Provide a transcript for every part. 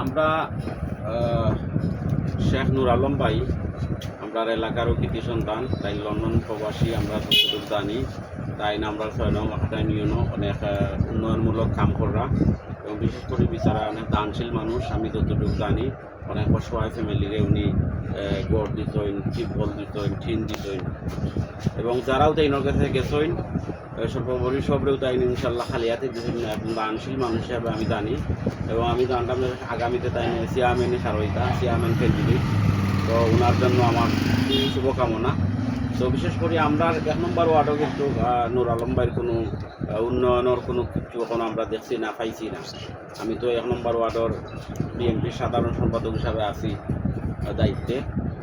আমরা শেখ নুর আলম ভাই আমরা এলাকারও কৃতি সন্তান, তাই লন্ডন প্রবাসী আমরা যতটুকু জানি তাই আমরা ৬ নং ইউনিয়নও অনেক উন্নয়নমূলক কাম করা এবং বিশেষ করে বিচারা অনেক দানশীল মানুষ। আমি যতটুকু জানি অনেক অসহায় ফ্যামিলিরে উনি গড় দিতেন, টিপল দিতেন, ঠিন দিতেন এবং যারাও তাইনের কাছে গেছেন সর্বোপরি সবরেও তাই ইনশাল্লাহ খালি হাতে দিতেন এখন দানশীল মানুষ হিসাবে আমি জানি। এবং আমি জানতাম আগামীতে তাই চেয়ারম্যান সারইতা চেয়ারম্যান ক্যান্ডিডেট, তো ওনার জন্য আমার শুভকামনা। তো বিশেষ করে আমরা ১ নম্বর ওয়ার্ডও কিন্তু নুর আলম ভাইয়ের কোনো উন্নয়নের কোনো কিছু এখন আমরা দেখছি না, পাইছি না। আমি তো ১ নম্বর ওয়ার্ডের বিএনপির সাধারণ সম্পাদক হিসাবে আছি দায়িত্বে,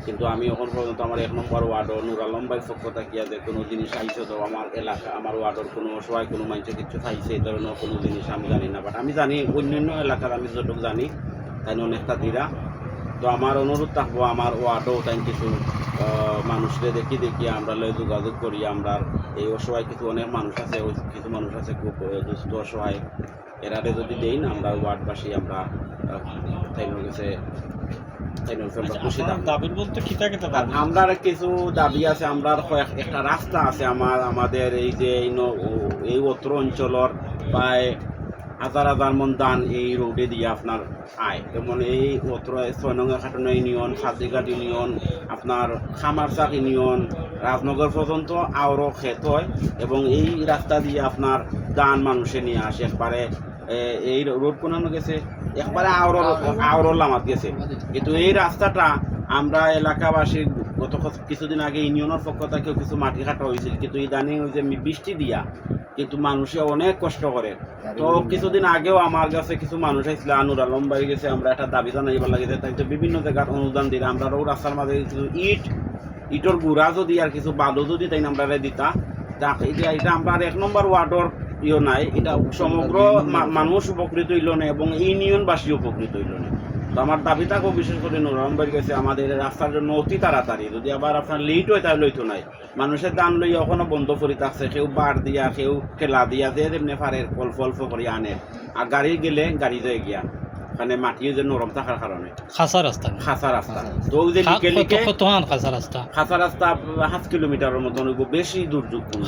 কিন্তু আমি এখন পর্যন্ত আমার ১ নম্বর ওয়ার্ডও নুর আলম ভাইয়ের পক্ষ থাকিয়া যে কোনো জিনিস আইছে তো আমার এলাকা আমার ওয়ার্ডের কোনো অসহায় কোনো মানুষের কিছু খাইছে এই ধরনের কোনো জিনিস আমি জানি না। বাট আমি জানি অন্যান্য এলাকার আমি যতটুকু জানি তাই অনেকটা দিরা। তো আমার অনুরোধ থাকবো আমার ওয়ার্ডও তাই কিছু মানুষকে দেখি আমরা যোগাযোগ করি। আমরা এই অসহায় কিছু অনেক মানুষ আছে, কিছু মানুষ আছে খুব দুস্থ অসহায়, এরারে যদি দেই না আমরা ওয়ার্ডবাসী আমরা তাই গেছে খুশি। দাবির বলতে আমরা কিছু দাবি আছে, আমরা একটা রাস্তা আছে আমাদের এই যে এই অত্র অঞ্চলের প্রায় হাজার হাজার মন দান এই রোডে দিয়ে আপনার আয়, যেমন এই অত্র ৬ নং খাটনা ইউনিয়ন, সাজিঘাট ইউনিয়ন, আপনার খামারচাক ইউনিয়ন, রাজনগর পর্যন্ত আরও ক্ষেত হয় এবং এই রাস্তা দিয়ে আপনার দান মানুষে নিয়ে আসে একবারে এই রোড কোনানো গেছে একবারে আওরর লামাত গেছে। কিন্তু এই রাস্তাটা আমরা এলাকাবাসী গত কিছুদিন আগে ইউনিয়নের পক্ষ থেকেও কিছু মাটি কাটা হয়েছিল, কিন্তু ইদানিং ওই যে বৃষ্টি দিয়া কিন্তু মানুষে অনেক কষ্ট করে। তো কিছুদিন আগেও আমার কাছে কিছু মানুষ আসছিল নুর আলম ভাই গেছে আমরা একটা দাবি জানাইবার লাগে তাই তো বিভিন্ন জায়গার অনুদান দিলে আমরাও রাস্তার মাঝে কিছু ইটর গুড়া যদি আর কিছু বালু যদি তাই আমরা দিতা এটা আমরা ১ নম্বর ওয়ার্ডর নাই, এটা সমগ্র মানুষ উপকৃত হইল না এবং ইউনিয়নবাসী উপকৃত হইল না। তো আমার দাবি থাকবো বিশেষ করে নুর আলম ভাইয়ের কাছে আমাদের রাস্তার জন্য অতি তাড়াতাড়ি যদি আবার আপনার লেট হয় তাহলে লইতো নাই, মানুষের দান লই এখনো বন্ধ করে থাকছে, কেউ বার দিয়া কেউ ঠেলা দিয়া যে এমনি পারে অল্প অল্প করে আনে আর গাড়ি গেলে গাড়ি যায় গিয়া মানে মাটিও যে নরম থাকার কারণে খাসা রাস্তা তো ওই যে খাসা রাস্তা ৫ কিলোমিটারের মতন বেশি দুর্যোগপূর্ণ।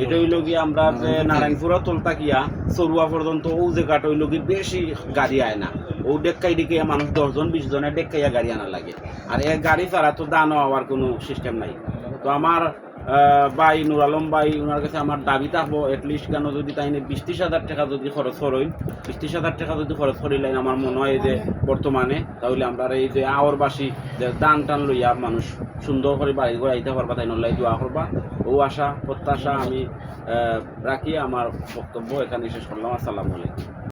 এটা হইল গিয়ে আমরা যে নারায়ণপুর তলতা গিয়া চরুয়া পর্যন্ত ও জায়গাটা হইল গিয়ে বেশি গাড়ি আয় না, ও ডেক্কাই ডেকাইয়া মানুষ ১০ জন ২০ জনের ডেক্কাইয়া গাড়ি আনা লাগে আর এক গাড়ি ছাড়া তো দান হওয়ার কোনো সিস্টেম নাই। তো আমার ভাই নুর আলম ভাই ওনার কাছে আমার দাবি থাকবো এটলিস্ট কেন যদি তাই ২০-৩০ হাজার টাকা যদি খরচ করেন ২০-৩০ হাজার টাকা যদি খরচ করিলেন আমার মনে হয় যে বর্তমানে তাহলে আমরা এই যে আওরবাসী যে দান টান লইয়া মানুষ সুন্দর করে বাড়ি করে আইতে পারবা, তাই নলাই দোয়া করবা। ও আশা প্রত্যাশা আমি রাখি আমার বক্তব্য এখানে শেষ করলাম। আসসালামু আলাইকুম।